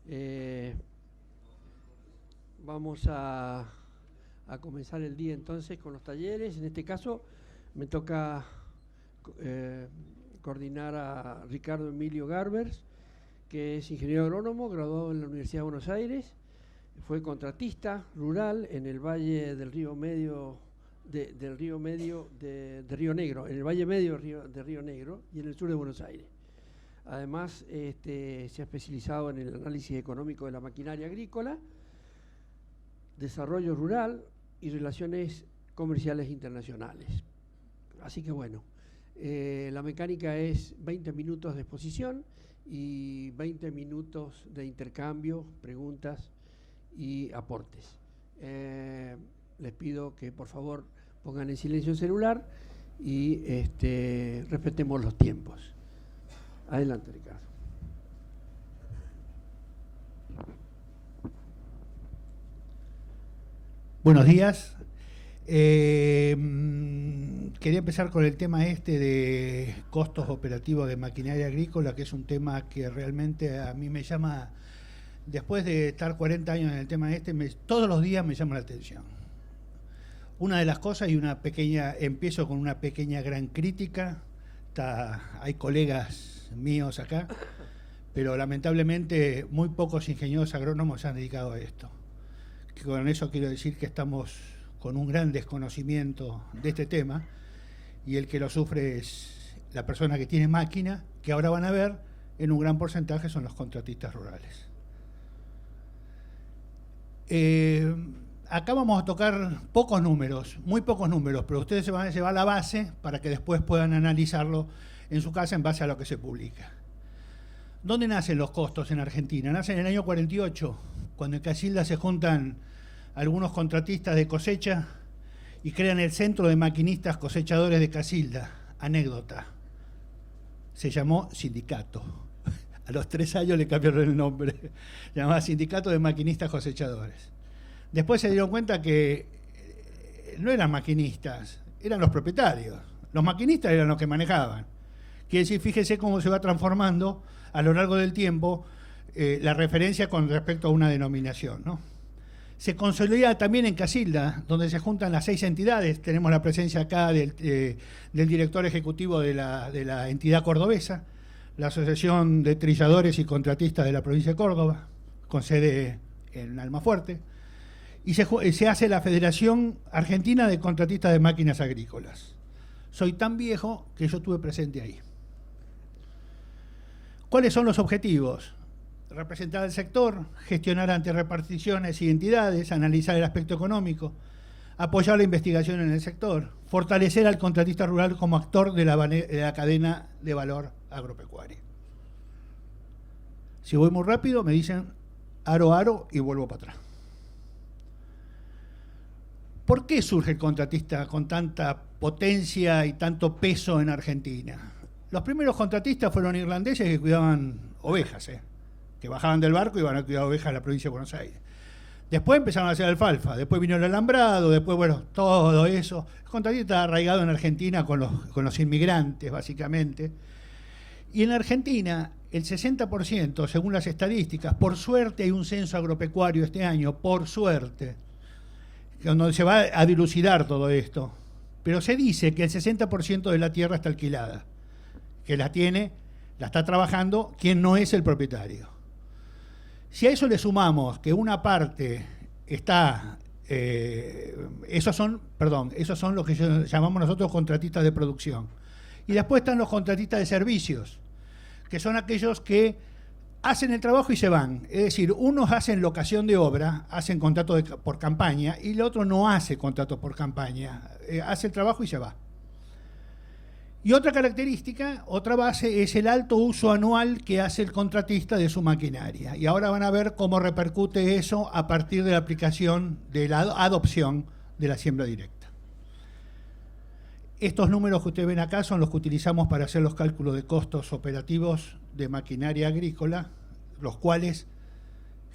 Eh, Vamos a comenzar el día entonces con los talleres. En este caso me toca coordinar a Ricardo Emilio Garbers, que es ingeniero agrónomo, graduado en la Universidad de Buenos Aires. Fue contratista rural en el Valle del Río Medio, de Río Negro, en el Valle Medio de Río Negro y en el sur de Buenos Aires. Además, se ha especializado en el análisis económico de la maquinaria agrícola, desarrollo rural y relaciones comerciales internacionales. Así que bueno, la mecánica es 20 minutos de exposición y 20 minutos de intercambio, preguntas y aportes. Les pido que por favor pongan en silencio el celular y respetemos los tiempos. Adelante, Ricardo. Buenos días. Quería empezar con el tema de costos operativos de maquinaria agrícola, que es un tema que realmente a mí me llama, después de estar 40 años en el tema todos los días me llama la atención. Una de las cosas, empiezo con una pequeña gran crítica. Hay colegas míos acá, pero lamentablemente muy pocos ingenieros agrónomos se han dedicado a esto. Con eso quiero decir que estamos con un gran desconocimiento de este tema, y el que lo sufre es la persona que tiene máquina, que ahora van a ver en un gran porcentaje son los contratistas rurales. Acá vamos a tocar pocos números, muy pocos números, pero ustedes se van a llevar la base para que después puedan analizarlo en su casa en base a lo que se publica. ¿Dónde nacen los costos en Argentina? Nacen en el año 48, cuando en Casilda se juntan algunos contratistas de cosecha y crean el Centro de Maquinistas Cosechadores de Casilda. Anécdota. Se llamó sindicato. A los 3 años le cambiaron el nombre. Se llamaba Sindicato de Maquinistas Cosechadores. Después se dieron cuenta que no eran maquinistas, eran los propietarios. Los maquinistas eran los que manejaban. Quiere decir, fíjese cómo se va transformando a lo largo del tiempo la referencia con respecto a una denominación, ¿no? Se consolida también en Casilda, donde se juntan las 6 entidades. Tenemos la presencia acá del director ejecutivo de la entidad cordobesa, la Asociación de Trilladores y Contratistas de la provincia de Córdoba, con sede en Almafuerte, y se hace la Federación Argentina de Contratistas de Máquinas Agrícolas. Soy tan viejo que yo estuve presente ahí. ¿Cuáles son los objetivos? Representar al sector, gestionar ante reparticiones y entidades, analizar el aspecto económico, apoyar la investigación en el sector, fortalecer al contratista rural como actor de la cadena de valor agropecuaria. Si voy muy rápido, me dicen aro y vuelvo para atrás. ¿Por qué surge el contratista con tanta potencia y tanto peso en Argentina? Los primeros contratistas fueron irlandeses que cuidaban ovejas, que bajaban del barco y iban a cuidar ovejas en la provincia de Buenos Aires. Después empezaron a hacer alfalfa, después vino el alambrado, después, bueno, todo eso. El contratista está arraigado en Argentina con los inmigrantes, básicamente. Y en Argentina, el 60%, según las estadísticas, por suerte hay un censo agropecuario este año, por suerte, donde se va a dilucidar todo esto. Pero se dice que el 60% de la tierra está alquilada, que la está trabajando quien no es el propietario. Si a eso le sumamos que una parte está, esos son los que llamamos nosotros contratistas de producción. Y después están los contratistas de servicios, que son aquellos que hacen el trabajo y se van. Es decir, unos hacen locación de obra, hacen contrato por campaña, y el otro no hace contrato por campaña, hace el trabajo y se va. Y otra característica, otra base, es el alto uso anual que hace el contratista de su maquinaria. Y ahora van a ver cómo repercute eso a partir de la aplicación de la adopción de la siembra directa. Estos números que ustedes ven acá son los que utilizamos para hacer los cálculos de costos operativos de maquinaria agrícola, los cuales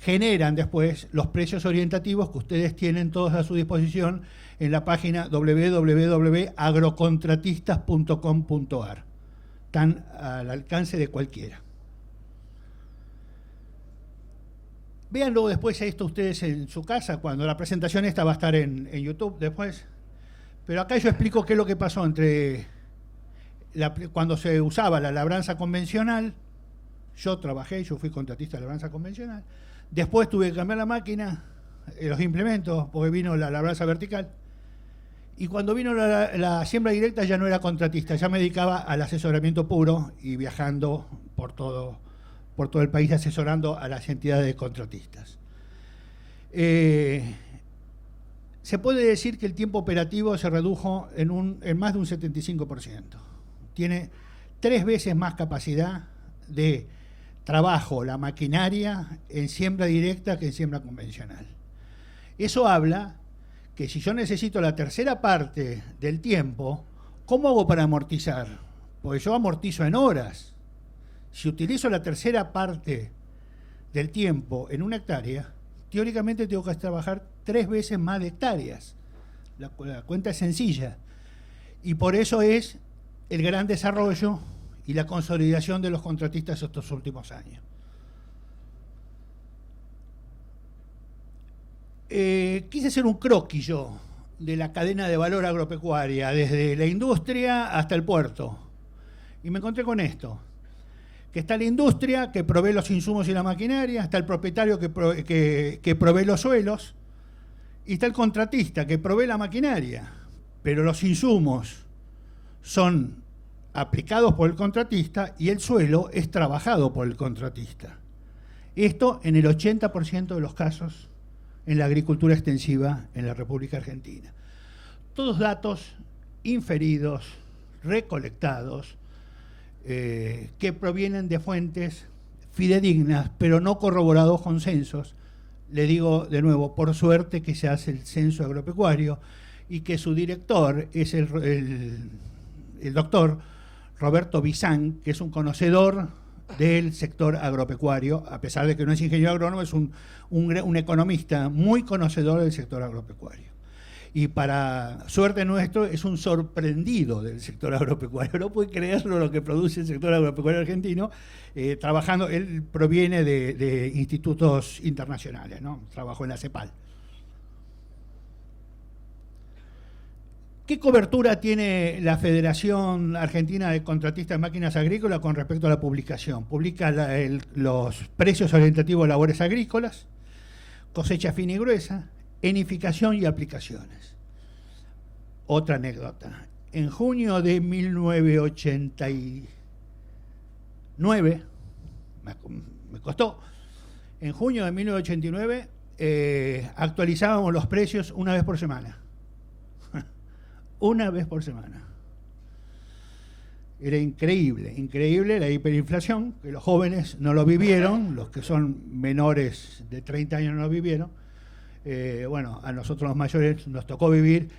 generan después los precios orientativos que ustedes tienen todos a su disposición en la página www.agrocontratistas.com.ar. Están al alcance de cualquiera. Véanlo después esto ustedes en su casa, cuando la presentación esta va a estar en YouTube después. Pero acá yo explico qué es lo que pasó entre cuando se usaba la labranza convencional. Yo fui contratista de labranza convencional. Después tuve que cambiar la máquina, los implementos, porque vino la labranza vertical. Y cuando vino la siembra directa ya no era contratista, ya me dedicaba al asesoramiento puro y viajando por todo el país asesorando a las entidades de contratistas. Se puede decir que el tiempo operativo se redujo en más de un 75%. Tiene 3 veces más capacidad de trabajo la maquinaria en siembra directa que en siembra convencional. Eso habla que si yo necesito la tercera parte del tiempo, ¿cómo hago para amortizar? Porque yo amortizo en horas. Si utilizo la tercera parte del tiempo en una hectárea, teóricamente tengo que trabajar 3 veces más de hectáreas. La cuenta es sencilla. Y por eso es el gran desarrollo y la consolidación de los contratistas estos últimos años. Quise hacer un croquis yo de la cadena de valor agropecuaria, desde la industria hasta el puerto. Y me encontré con esto. Que está la industria que provee los insumos y la maquinaria, está el propietario que provee los suelos, y está el contratista que provee la maquinaria, pero los insumos son aplicados por el contratista y el suelo es trabajado por el contratista. Esto en el 80% de los casos en la agricultura extensiva en la República Argentina. Todos datos inferidos, recolectados, que provienen de fuentes fidedignas, pero no corroborados con censos. Le digo de nuevo, por suerte que se hace el censo agropecuario y que su director es el doctor Roberto Bizán, que es un conocedor del sector agropecuario, a pesar de que no es ingeniero agrónomo, es un economista muy conocedor del sector agropecuario. Y para suerte nuestro es un sorprendido del sector agropecuario. No puede creerlo lo que produce el sector agropecuario argentino. Trabajando, él proviene de institutos internacionales, ¿no? Trabajó en la CEPAL. ¿Qué cobertura tiene la Federación Argentina de Contratistas de Máquinas Agrícolas con respecto a la publicación? Publica los precios orientativos de labores agrícolas, cosecha fina y gruesa, enificación y aplicaciones. Otra anécdota. En junio de 1989, me costó, en junio de 1989 actualizábamos los precios una vez por semana. Una vez por semana. Era increíble, increíble la hiperinflación, que los jóvenes no lo vivieron, los que son menores de 30 años no lo vivieron. Bueno, a nosotros los mayores nos tocó vivir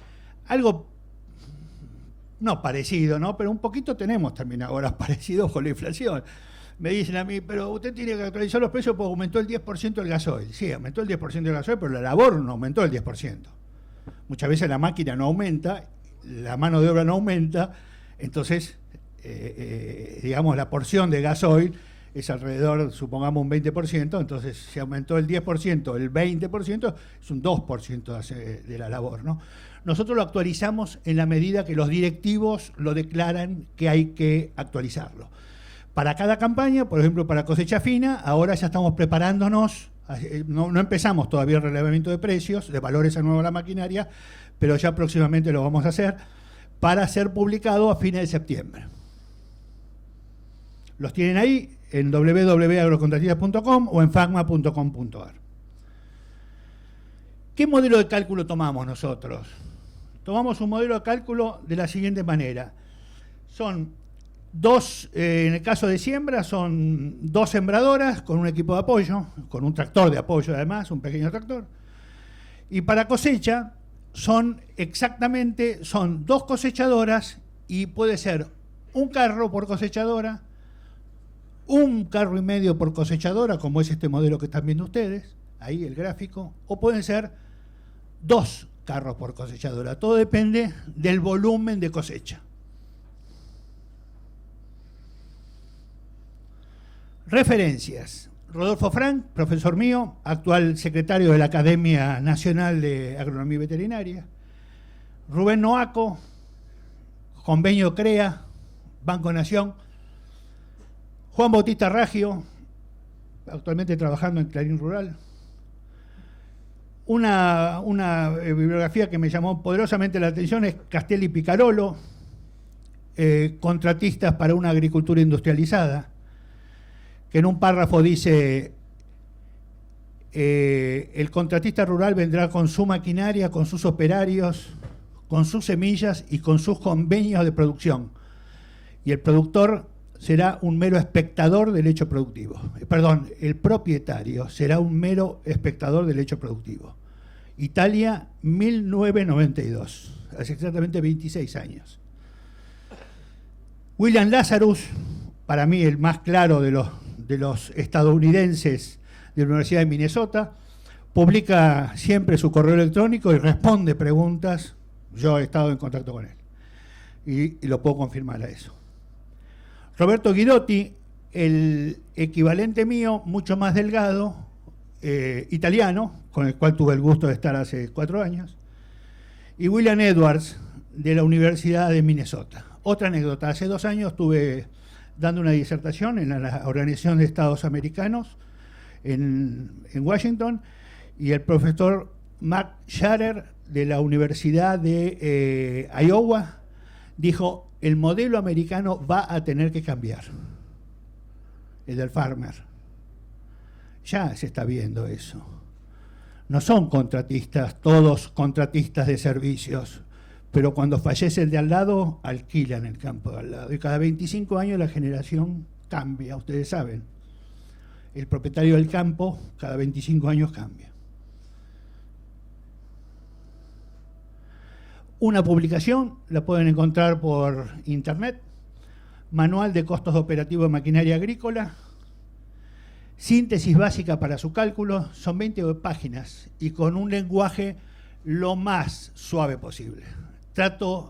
algo, no parecido, ¿no? Pero un poquito tenemos también ahora parecido con la inflación. Me dicen a mí, pero usted tiene que actualizar los precios porque aumentó el 10% el gasoil. Sí, aumentó el 10% el gasoil, pero la labor no aumentó el 10%. Muchas veces la máquina no aumenta, la mano de obra no aumenta, entonces, digamos, la porción de gasoil es alrededor, supongamos, un 20%, entonces si aumentó el 10%, el 20% es un 2% de la labor, ¿no? Nosotros lo actualizamos en la medida que los directivos lo declaran que hay que actualizarlo. Para cada campaña, por ejemplo, para cosecha fina, ahora ya estamos preparándonos, no empezamos todavía el relevamiento de precios, de valores a nuevo a la maquinaria, pero ya próximamente lo vamos a hacer, para ser publicado a fines de septiembre. Los tienen ahí en www.agrocontratistas.com o en facma.com.ar. ¿Qué modelo de cálculo tomamos nosotros? Tomamos un modelo de cálculo de la siguiente manera. Son en el caso de siembra, son 2 sembradoras con un equipo de apoyo, con un tractor de apoyo además, un pequeño tractor. Y para cosecha son 2 cosechadoras y puede ser un carro por cosechadora, un carro y medio por cosechadora, como es este modelo que están viendo ustedes, ahí el gráfico, o pueden ser 2 carros por cosechadora. Todo depende del volumen de cosecha. Referencias. Rodolfo Frank, profesor mío, actual secretario de la Academia Nacional de Agronomía y Veterinaria. Rubén Noaco, convenio CREA, Banco Nación. Juan Bautista Raggio, actualmente trabajando en Clarín Rural. Una bibliografía que me llamó poderosamente la atención es Castelli Picarolo, contratistas para una agricultura industrializada, que en un párrafo dice: el contratista rural vendrá con su maquinaria, con sus operarios, con sus semillas y con sus convenios de producción. Y el productor será un mero espectador del hecho productivo. Perdón, el propietario será un mero espectador del hecho productivo. Italia, 1992, hace exactamente 26 años. William Lazarus, para mí el más claro de los estadounidenses de la Universidad de Minnesota, publica siempre su correo electrónico y responde preguntas. Yo he estado en contacto con él y lo puedo confirmar a eso. Roberto Guidotti, el equivalente mío, mucho más delgado, italiano, con el cual tuve el gusto de estar hace 4 años, y William Edwards, de la Universidad de Minnesota. Otra anécdota: hace 2 años estuve dando una disertación en la Organización de Estados Americanos en Washington, y el profesor Mark Sharer de la Universidad de Iowa dijo: el modelo americano va a tener que cambiar, el del farmer. Ya se está viendo eso. No son contratistas, todos contratistas de servicios, pero cuando fallece el de al lado, alquilan el campo de al lado. Y cada 25 años la generación cambia, ustedes saben. El propietario del campo cada 25 años cambia. Una publicación la pueden encontrar por internet: Manual de Costos Operativos de Maquinaria Agrícola, síntesis básica para su cálculo. Son 20 páginas y con un lenguaje lo más suave posible.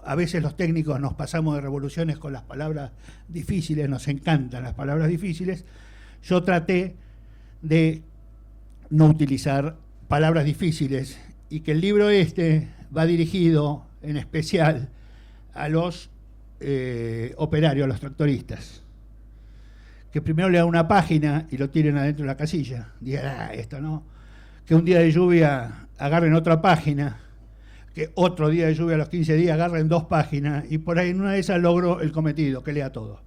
A veces los técnicos nos pasamos de revoluciones con las palabras difíciles, nos encantan las palabras difíciles. Yo traté de no utilizar palabras difíciles, y que el libro va dirigido en especial a los operarios, a los tractoristas, que primero le dan una página y lo tiren adentro de la casilla, digan: esto no. Que un día de lluvia agarren otra página, que otro día de lluvia a los 15 días agarren 2 páginas, y por ahí en una de esas logro el cometido, que lea todo.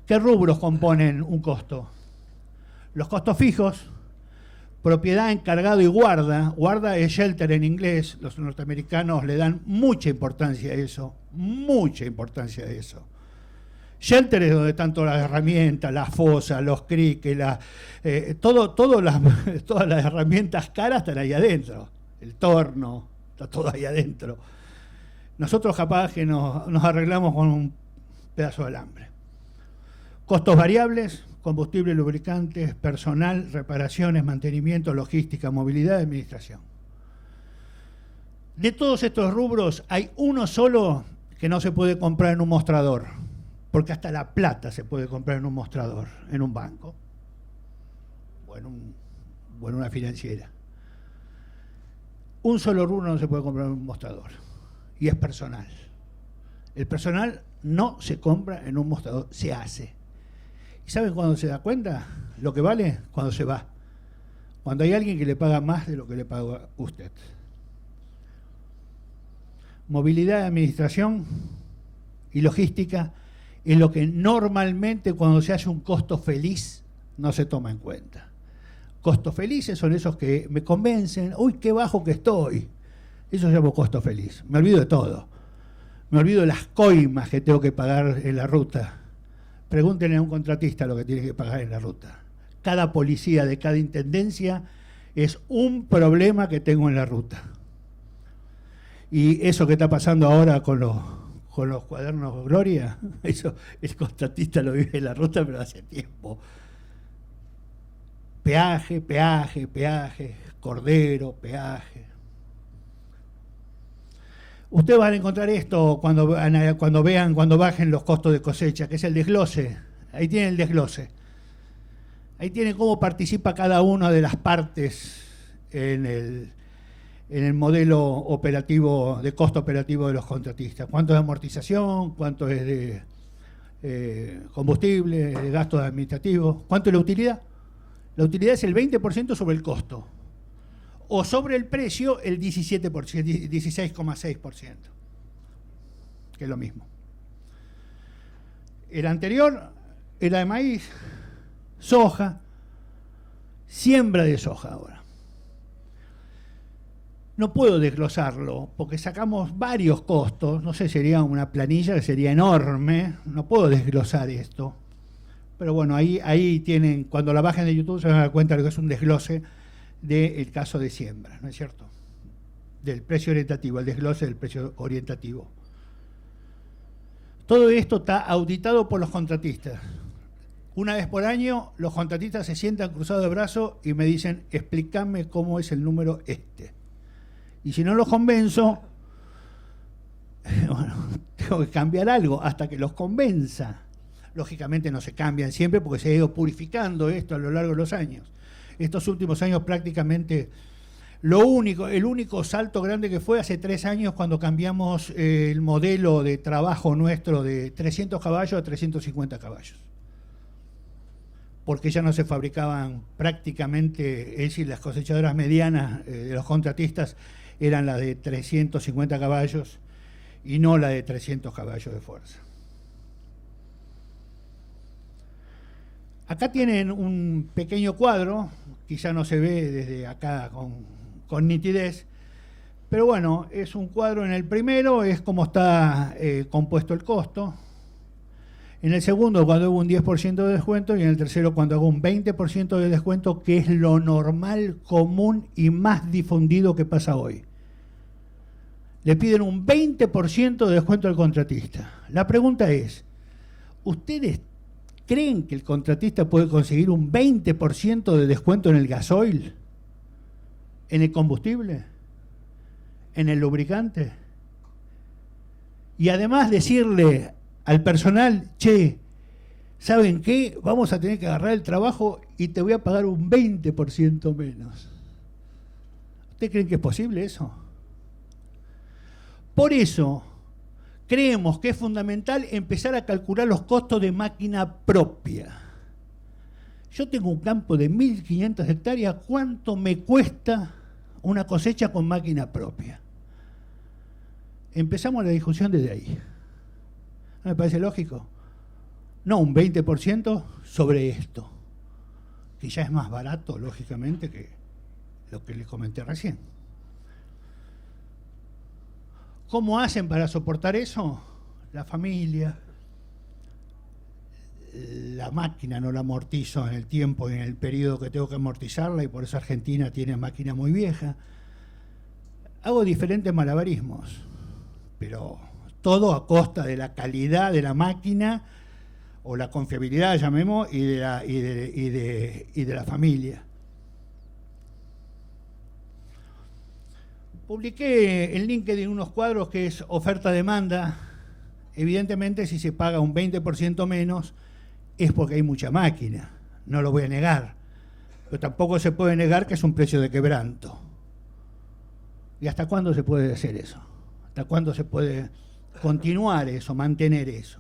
¿Qué rubros componen un costo? Los costos fijos: propiedad, encargado y guarda. Guarda es shelter en inglés. Los norteamericanos le dan mucha importancia a eso, mucha importancia a eso. Shelter es donde están todas las herramientas, las fosas, los criques, todas las herramientas caras están ahí adentro. El torno, está todo ahí adentro. Nosotros capaz que nos arreglamos con un pedazo de alambre. Costos variables: combustible, lubricantes, personal, reparaciones, mantenimiento, logística, movilidad y administración. De todos estos rubros hay uno solo que no se puede comprar en un mostrador, porque hasta la plata se puede comprar en un mostrador, en un banco o en una financiera. Un solo rubro no se puede comprar en un mostrador, y es personal. El personal no se compra en un mostrador, se hace. ¿Y saben cuándo se da cuenta lo que vale? Cuando se va. Cuando hay alguien que le paga más de lo que le paga usted. Movilidad, administración y logística es lo que normalmente, cuando se hace un costo feliz, no se toma en cuenta. Costos felices son esos que me convencen: uy, qué bajo que estoy. Eso llamo costo feliz. Me olvido de todo. Me olvido de las coimas que tengo que pagar en la ruta. Pregúntenle a un contratista lo que tiene que pagar en la ruta. Cada policía de cada intendencia es un problema que tengo en la ruta. Y eso que está pasando ahora con los cuadernos Gloria, eso el contratista lo vive en la ruta, pero hace tiempo. Peaje, peaje, peaje, cordero, peaje. Ustedes van a encontrar esto cuando bajen los costos de cosecha, que es el desglose. Ahí tienen el desglose. Ahí tienen cómo participa cada una de las partes en el modelo operativo, de costo operativo de los contratistas. ¿Cuánto es de amortización? ¿Cuánto es de combustible, de gastos administrativos? ¿Cuánto es la utilidad? La utilidad es el 20% sobre el costo. O sobre el precio el 16,6%, que es lo mismo. El anterior era de maíz, soja, siembra de soja ahora. No puedo desglosarlo porque sacamos varios costos, no sé, sería una planilla que sería enorme, no puedo desglosar esto. Pero bueno, ahí tienen, cuando la bajen de YouTube se van a dar cuenta de lo que es un desglose del caso de siembra, ¿no es cierto? Del precio orientativo, el desglose del precio orientativo. Todo esto está auditado por los contratistas. Una vez por año, los contratistas se sientan cruzados de brazos y me dicen, explícame cómo es el número este. Y si no los convenzo, bueno, tengo que cambiar algo hasta que los convenza. Lógicamente no se cambian siempre porque se ha ido purificando esto a lo largo de los años. Estos últimos años prácticamente el único salto grande que fue hace 3 años cuando cambiamos el modelo de trabajo nuestro de 300 caballos a 350 caballos. Porque ya no se fabricaban prácticamente, es decir, las cosechadoras medianas de los contratistas eran las de 350 caballos y no la de 300 caballos de fuerza. Acá tienen un pequeño cuadro, quizá no se ve desde acá con nitidez, pero bueno, es un cuadro en el primero, es cómo está compuesto el costo. En el segundo, cuando hago un 10% de descuento, y en el tercero, cuando hago un 20% de descuento, que es lo normal, común y más difundido que pasa hoy. Le piden un 20% de descuento al contratista. La pregunta es, ¿ustedes creen que el contratista puede conseguir un 20% de descuento en el gasoil? ¿En el combustible? ¿En el lubricante? Y además decirle al personal, che, ¿saben qué? Vamos a tener que agarrar el trabajo y te voy a pagar un 20% menos. ¿Ustedes creen que es posible eso? Por eso creemos que es fundamental empezar a calcular los costos de máquina propia. Yo tengo un campo de 1.500 hectáreas, ¿cuánto me cuesta una cosecha con máquina propia? Empezamos la discusión desde ahí. ¿No me parece lógico? No, un 20% sobre esto, que ya es más barato, lógicamente, que lo que les comenté recién. ¿Cómo hacen para soportar eso? La familia, la máquina no la amortizo en el tiempo y en el periodo que tengo que amortizarla, y por eso Argentina tiene máquina muy vieja. Hago diferentes malabarismos, pero todo a costa de la calidad de la máquina o la confiabilidad, llamemos, y de la familia. Publiqué en LinkedIn unos cuadros que es oferta-demanda. Evidentemente, si se paga un 20% menos, es porque hay mucha máquina, no lo voy a negar. Pero tampoco se puede negar que es un precio de quebranto. ¿Y hasta cuándo se puede hacer eso? ¿Hasta cuándo se puede continuar eso, mantener eso?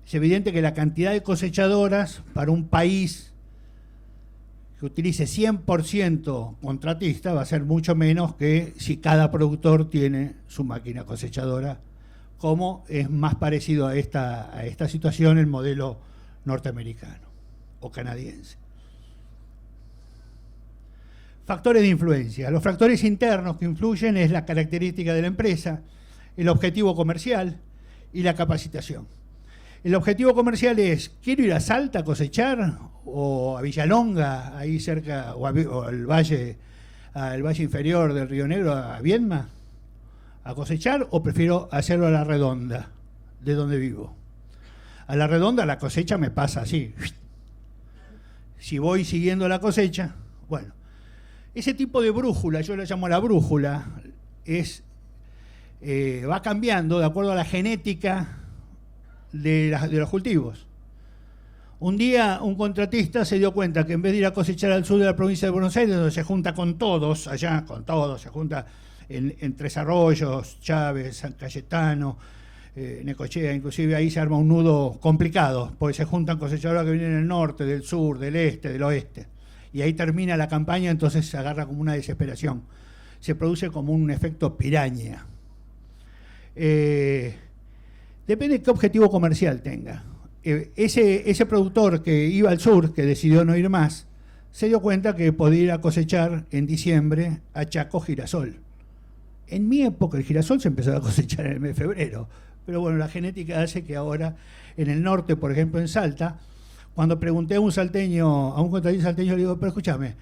Es evidente que la cantidad de cosechadoras para un país que utilice 100% contratista va a ser mucho menos que si cada productor tiene su máquina cosechadora, como es más parecido a esta situación el modelo norteamericano o canadiense. Factores de influencia. Los factores internos que influyen es la característica de la empresa, el objetivo comercial y la capacitación. El objetivo comercial es, quiero ir a Salta a cosechar, o a Villalonga, ahí cerca, o al valle inferior del Río Negro, a Viedma, a cosechar, o prefiero hacerlo a La Redonda, de donde vivo. A La Redonda la cosecha me pasa así. Si voy siguiendo la cosecha, bueno, ese tipo de brújula, yo la llamo la brújula, va cambiando de acuerdo a la genética de los cultivos. Un día un contratista se dio cuenta que en vez de ir a cosechar al sur de la provincia de Buenos Aires, donde se junta con todos, allá con todos, se junta en Tres Arroyos, Chávez, San Cayetano, Necochea, inclusive ahí se arma un nudo complicado, porque se juntan cosechadores que vienen del norte, del sur, del este, del oeste. Y ahí termina la campaña, entonces se agarra como una desesperación. Se produce como un efecto piraña. Depende de qué objetivo comercial tenga. Ese productor que iba al sur, que decidió no ir más, se dio cuenta que podía ir a cosechar en diciembre a Chaco girasol. En mi época el girasol se empezaba a cosechar en el mes de febrero, pero bueno, la genética hace que ahora en el norte, por ejemplo en Salta, cuando pregunté a un salteño, a un contratista salteño, le digo, pero escúchame,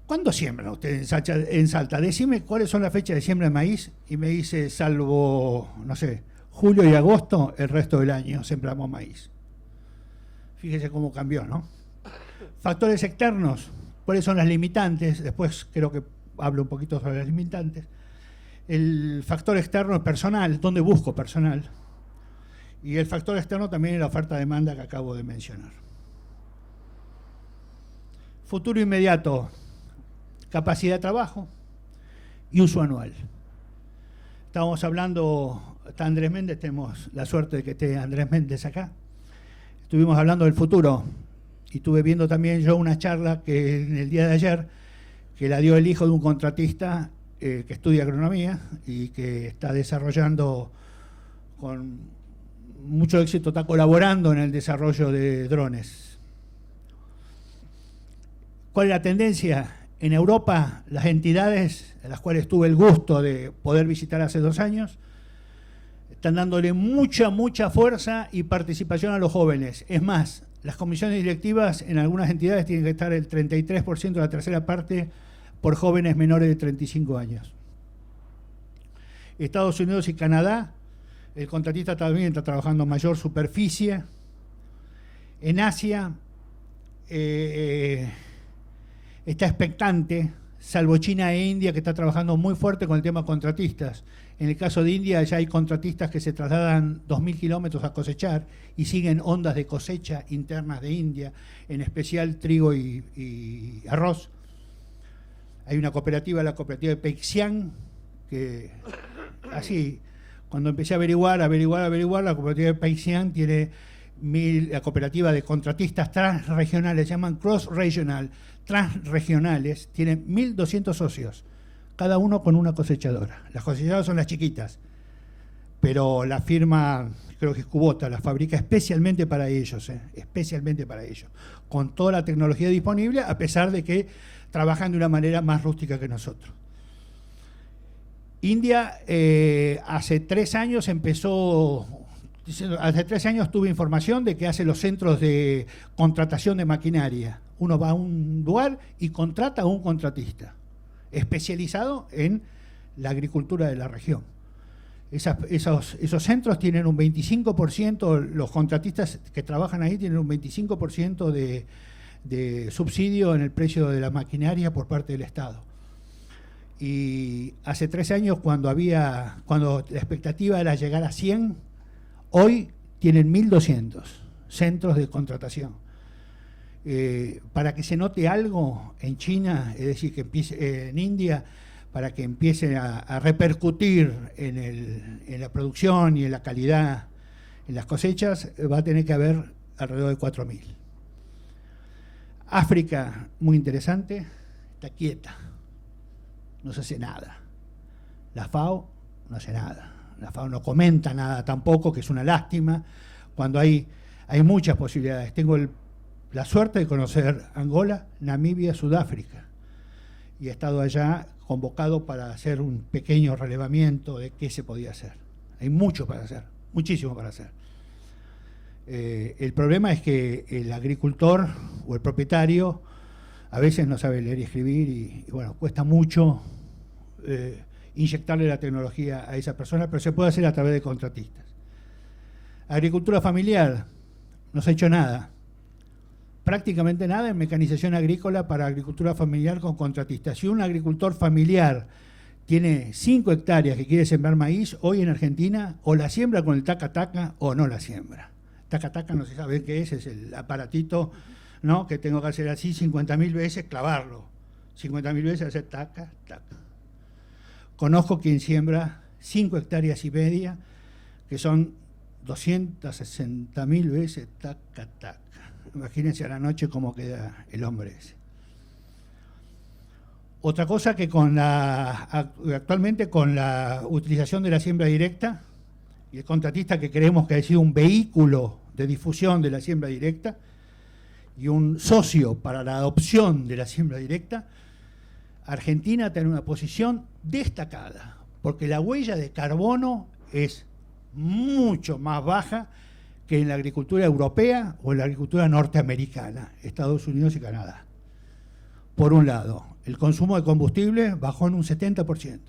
¿cuándo siembran ustedes en Salta? Decime cuáles son las fechas de siembra de maíz, y me dice, salvo, no sé, julio y agosto, el resto del año sembramos maíz. Fíjese cómo cambió, ¿no? Factores externos, ¿cuáles son las limitantes? Después creo que hablo un poquito sobre las limitantes. El factor externo es personal, ¿dónde busco personal? Y el factor externo también es la oferta-demanda que acabo de mencionar. Futuro inmediato, capacidad de trabajo y uso anual. Estábamos hablando, está Andrés Méndez, tenemos la suerte de que esté Andrés Méndez acá. Estuvimos hablando del futuro y estuve viendo también yo una charla que en el día de ayer, que la dio el hijo de un contratista que estudia agronomía y que está desarrollando con mucho éxito, está colaborando en el desarrollo de drones. ¿Cuál es la tendencia? En Europa, las entidades a las cuales tuve el gusto de poder visitar hace 2 años, están dándole mucha fuerza y participación a los jóvenes. Es más, las comisiones directivas en algunas entidades tienen que estar el 33%, la tercera parte, por jóvenes menores de 35 años. Estados Unidos y Canadá, el contratista también está trabajando mayor superficie. En Asia está expectante, salvo China e India, que está trabajando muy fuerte con el tema contratistas. En el caso de India ya hay contratistas que se trasladan 2.000 kilómetros a cosechar y siguen ondas de cosecha internas de India, en especial trigo y arroz. Hay una cooperativa, la cooperativa de Peixiang, que así, cuando empecé a averiguar, la cooperativa de Peixiang tiene la cooperativa de contratistas transregionales, se llaman cross-regional, transregionales, tienen 1.200 socios, cada uno con una cosechadora. Las cosechadoras son las chiquitas, pero la firma, creo que es Kubota, la fabrica especialmente para ellos, especialmente para ellos, con toda la tecnología disponible, a pesar de que trabajan de una manera más rústica que nosotros. India hace 3 años empezó, hace 3 años tuve información de que hace los centros de contratación de maquinaria. Uno va a un lugar y contrata a un contratista especializado en la agricultura de la región. Esos centros tienen un 25%, los contratistas que trabajan ahí tienen un 25% de subsidio en el precio de la maquinaria por parte del Estado. Y hace 3 años, cuando la expectativa era llegar a 100, hoy tienen 1.200 centros de contratación. Para que se note algo en China, es decir, que empiece en India, para que empiece a repercutir en la producción y en la calidad, en las cosechas, va a tener que haber alrededor de 4.000. África, muy interesante, está quieta, no se hace nada. La FAO no hace nada. La FAO no comenta nada tampoco, que es una lástima, cuando hay muchas posibilidades. Tengo la suerte de conocer Angola, Namibia, Sudáfrica, y he estado allá convocado para hacer un pequeño relevamiento de qué se podía hacer. Hay mucho para hacer, muchísimo para hacer. El problema es que el agricultor o el propietario a veces no sabe leer y escribir y bueno, cuesta mucho inyectarle la tecnología a esa persona, pero se puede hacer a través de contratistas. Agricultura familiar, no se ha hecho nada. Prácticamente nada en mecanización agrícola para agricultura familiar con contratistas. Si un agricultor familiar tiene 5 hectáreas que quiere sembrar maíz, hoy en Argentina o la siembra con el taca-taca o no la siembra. taca taca, no se sabe qué es el aparatito, ¿no? Que tengo que hacer así 50.000 veces, clavarlo. 50.000 veces hacer taca, taca. Conozco quien siembra 5 hectáreas y media, que son 260.000 veces taca, taca. Imagínense a la noche cómo queda el hombre ese. Otra cosa que actualmente con la utilización de la siembra directa y el contratista que creemos que ha sido un vehículo de difusión de la siembra directa y un socio para la adopción de la siembra directa, Argentina tiene una posición destacada, porque la huella de carbono es mucho más baja que en la agricultura europea o en la agricultura norteamericana, Estados Unidos y Canadá. Por un lado, el consumo de combustible bajó en un 70%.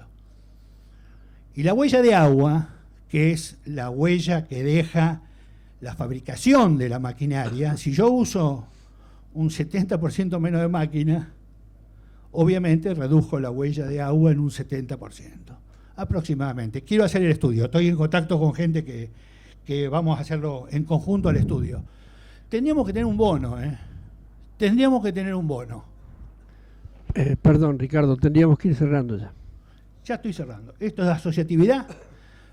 Y la huella de agua, que es la huella que deja la fabricación de la maquinaria, si yo uso un 70% menos de máquina, obviamente redujo la huella de agua en un 70%, aproximadamente. Quiero hacer el estudio, estoy en contacto con gente que vamos a hacerlo en conjunto al estudio. Tendríamos que tener un bono, Tendríamos que tener un bono. Perdón, Ricardo, tendríamos que ir cerrando ya. Ya estoy cerrando. Esto es asociatividad,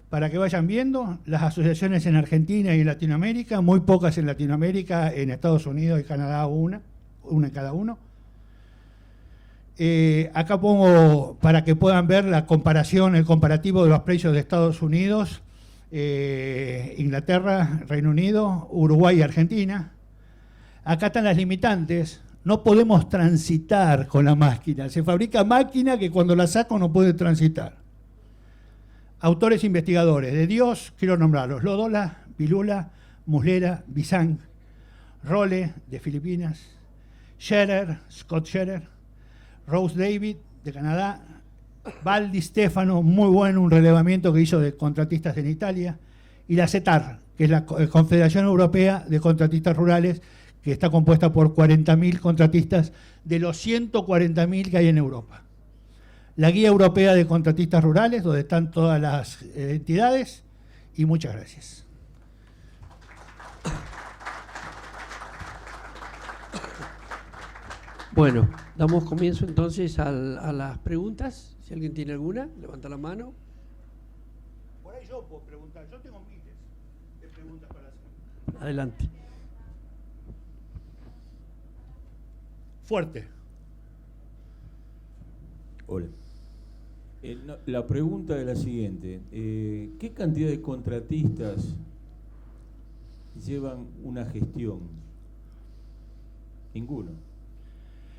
para que vayan viendo las asociaciones en Argentina y en Latinoamérica, muy pocas en Latinoamérica, en Estados Unidos y Canadá una en cada uno. Acá pongo para que puedan ver la comparación, el comparativo de los precios de Estados Unidos, Inglaterra, Reino Unido, Uruguay y Argentina. Acá están las limitantes. No podemos transitar con la máquina. Se fabrica máquina que cuando la saco no puede transitar. Autores investigadores. De Dios, quiero nombrarlos. Lodola, Vilula, Muslera, Bisang, Role, de Filipinas, Scherer, Scott Scherer, Rose David, de Canadá, Valdi Stefano, muy bueno, un relevamiento que hizo de contratistas en Italia, y la CETAR, que es la Confederación Europea de Contratistas Rurales, que está compuesta por 40.000 contratistas de los 140.000 que hay en Europa. La Guía Europea de Contratistas Rurales, donde están todas las entidades, y muchas gracias. Bueno, damos comienzo entonces a las preguntas. Si alguien tiene alguna, levanta la mano. Por ahí yo puedo preguntar, yo tengo miles de preguntas para hacer. Adelante. Fuerte. Hola. La pregunta es la siguiente. ¿Qué cantidad de contratistas llevan una gestión? Ninguno.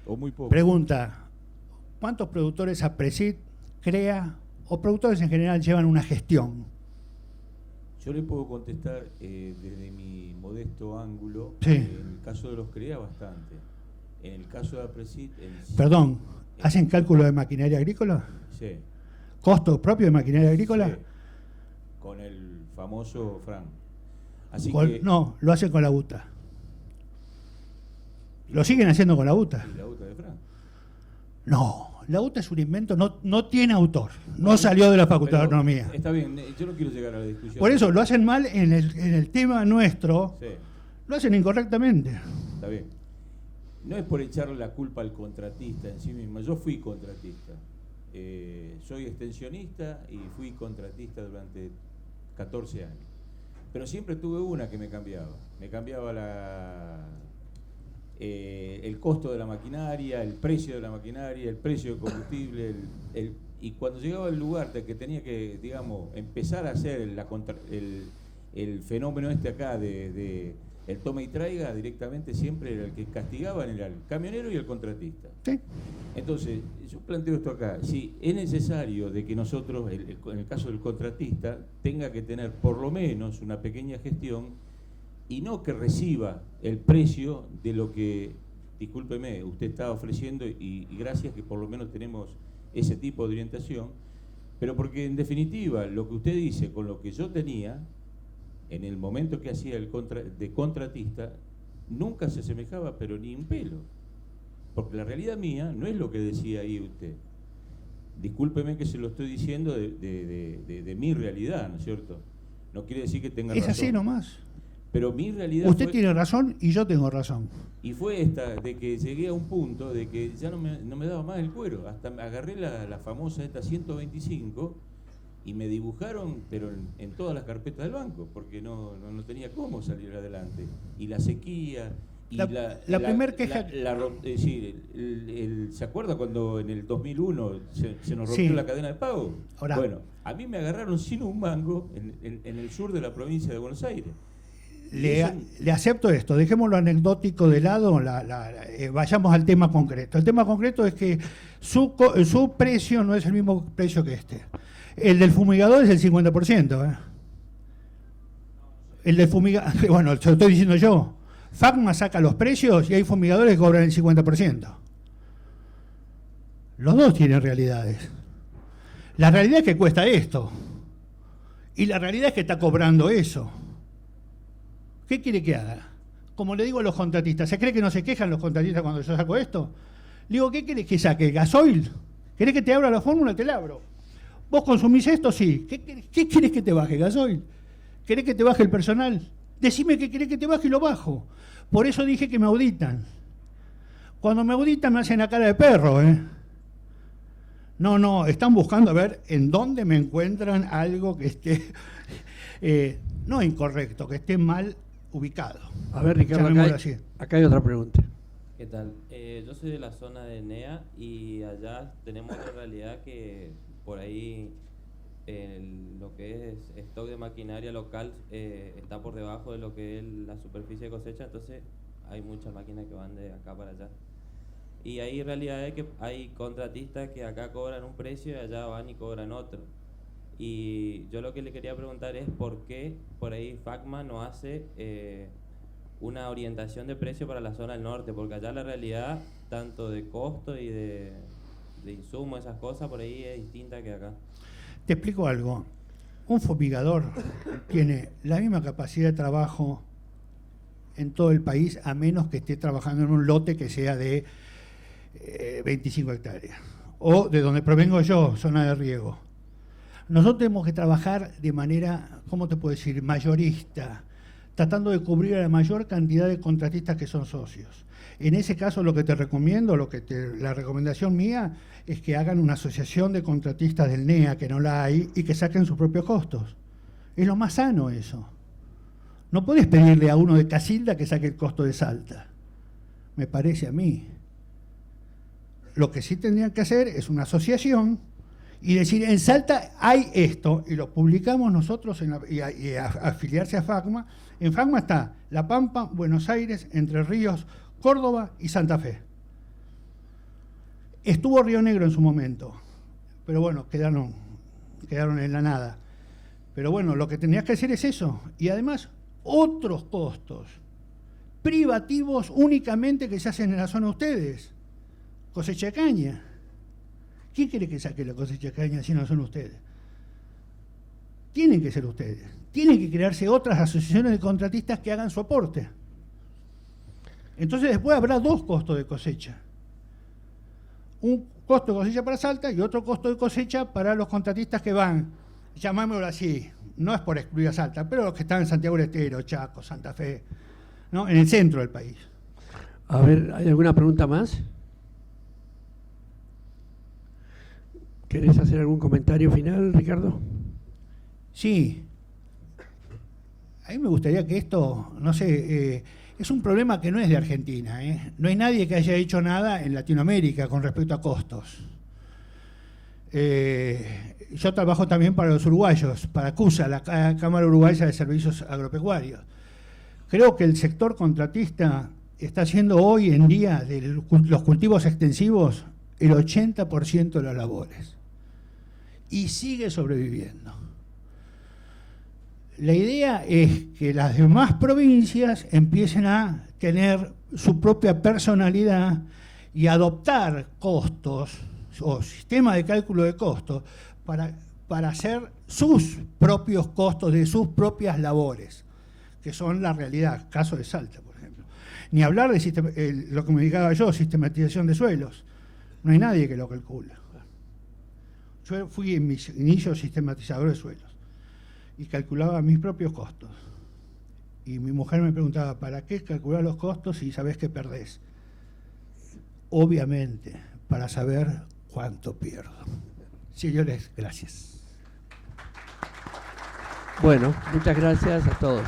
O muy poco. Pregunta, ¿cuántos productores APRESID, CREA o productores en general llevan una gestión? Yo le puedo contestar desde mi modesto ángulo. Sí. En el caso de los CREA, bastante. En el caso de APRESID... Perdón, ¿hacen cálculo de maquinaria agrícola? Sí. ¿Costo propio de maquinaria agrícola? Sí. Con el famoso FRAN. Así que... No, lo hacen con la UTA. ¿Lo siguen haciendo con la UTA? ¿Y la UTA de FRAN? No, la UTA es un invento, no tiene autor, no salió de la Facultad de Agronomía. Está bien, yo no quiero llegar a la discusión. Por eso lo hacen mal en el tema nuestro, sí. Lo hacen incorrectamente. Está bien. No es por echarle la culpa al contratista en sí mismo. Yo fui contratista. Soy extensionista y fui contratista durante 14 años. Pero siempre tuve una que me cambiaba. Me cambiaba el costo de la maquinaria, el precio de la maquinaria, el precio del combustible. Y cuando llegaba al lugar de que tenía que, digamos, empezar a hacer el fenómeno acá de el toma y traiga, directamente siempre era el que castigaban, era el camionero y el contratista. Sí. Entonces, yo planteo esto acá. Si es necesario de que nosotros, en el caso del contratista, tenga que tener por lo menos una pequeña gestión y no que reciba el precio de lo que, discúlpeme, usted está ofreciendo y gracias que por lo menos tenemos ese tipo de orientación, pero porque en definitiva lo que usted dice con lo que yo tenía en el momento que hacía de contratista, nunca se asemejaba, pero ni un pelo. Porque la realidad mía no es lo que decía ahí usted. Discúlpeme que se lo estoy diciendo de mi realidad, ¿no es cierto? No quiere decir que tenga razón. Es así nomás. Pero mi realidad Usted tiene razón y yo tengo razón. y fue esta, de que llegué a un punto de que ya no me daba más el cuero. Hasta agarré la famosa esta 125 y me dibujaron, pero en todas las carpetas del banco, porque no tenía cómo salir adelante. Y la sequía... Y La primera queja... ¿se acuerda cuando en el 2001 se nos rompió la cadena de pago? Ahora, bueno, a mí me agarraron sin un mango en el sur de la provincia de Buenos Aires. Le acepto esto, dejemos lo anecdótico de lado, vayamos al tema concreto. El tema concreto es que su precio no es el mismo precio que este. El del fumigador es el 50%. El del fumigador, bueno, se lo estoy diciendo yo. Facma saca los precios y hay fumigadores que cobran el 50%. Los dos tienen realidades. La realidad es que cuesta esto. Y la realidad es que está cobrando eso. ¿Qué quiere que haga? Como le digo a los contratistas, ¿se cree que no se quejan los contratistas cuando yo saco esto? Le digo, ¿qué querés que saque? ¿Gasoil? ¿Querés que te abra la fórmula? Te la abro. ¿Vos consumís esto? Sí. ¿Qué querés que te baje? ¿Gasoil? ¿Querés que te baje el personal? Decime qué querés que te baje y lo bajo. Por eso dije que me auditan. Cuando me auditan me hacen la cara de perro, ¿eh? No, están buscando a ver en dónde me encuentran algo que esté, no incorrecto, que esté mal ubicado. A ver, Ricardo, acá hay otra pregunta. ¿Qué tal? Yo soy de la zona de NEA y allá tenemos la realidad que por ahí lo que es stock de maquinaria local está por debajo de lo que es la superficie de cosecha, entonces hay muchas máquinas que van de acá para allá. Y hay realidades que hay contratistas que acá cobran un precio y allá van y cobran otro. Y yo lo que le quería preguntar es por qué por ahí Facma no hace una orientación de precio para la zona del norte, porque allá la realidad, tanto de costo y de insumo, esas cosas, por ahí es distinta que acá. Te explico algo. Un fumigador tiene la misma capacidad de trabajo en todo el país, a menos que esté trabajando en un lote que sea de 25 hectáreas. O de donde provengo yo, zona de riego. Nosotros tenemos que trabajar de manera, ¿cómo te puedo decir?, mayorista, tratando de cubrir a la mayor cantidad de contratistas que son socios. En ese caso, lo que te recomiendo, la recomendación mía es que hagan una asociación de contratistas del NEA, que no la hay, y que saquen sus propios costos. Es lo más sano eso. No podés pedirle a uno de Casilda que saque el costo de Salta. Me parece a mí. Lo que sí tendrían que hacer es una asociación y decir, en Salta hay esto, y lo publicamos nosotros y afiliarse a Facma. En Facma está La Pampa, Buenos Aires, Entre Ríos, Córdoba y Santa Fe. Estuvo Río Negro en su momento, pero bueno, quedaron en la nada. Pero bueno, lo que tenías que hacer es eso. Y además, otros costos privativos únicamente que se hacen en la zona de ustedes. Cosecha de caña. ¿Quién quiere que saque la cosecha de caña si no son ustedes? Tienen que ser ustedes. Tienen que crearse otras asociaciones de contratistas que hagan su aporte. Entonces después habrá dos costos de cosecha. Un costo de cosecha para Salta y otro costo de cosecha para los contratistas que van, llamámoslo así, no es por excluir a Salta, pero los que están en Santiago del Estero, Chaco, Santa Fe, ¿no?, en el centro del país. A ver, ¿hay alguna pregunta más? ¿Querés hacer algún comentario final, Ricardo? Sí. A mí me gustaría que esto, no sé, es un problema que no es de Argentina, ¿eh? No hay nadie que haya hecho nada en Latinoamérica con respecto a costos. Yo trabajo también para los uruguayos, para CUSA, la Cámara Uruguaya de Servicios Agropecuarios. Creo que el sector contratista está haciendo hoy en día de los cultivos extensivos el 80% de las labores. Y sigue sobreviviendo. La idea es que las demás provincias empiecen a tener su propia personalidad y adoptar costos o sistema de cálculo de costos para hacer sus propios costos de sus propias labores, que son la realidad, caso de Salta, por ejemplo. Ni hablar de lo que me dedicaba yo, sistematización de suelos. No hay nadie que lo calcule. Yo fui en mis inicios sistematizador de suelos y calculaba mis propios costos. Y mi mujer me preguntaba, ¿para qué calcular los costos si sabés que perdés? Obviamente, para saber cuánto pierdo. Señores, gracias. Bueno, muchas gracias a todos.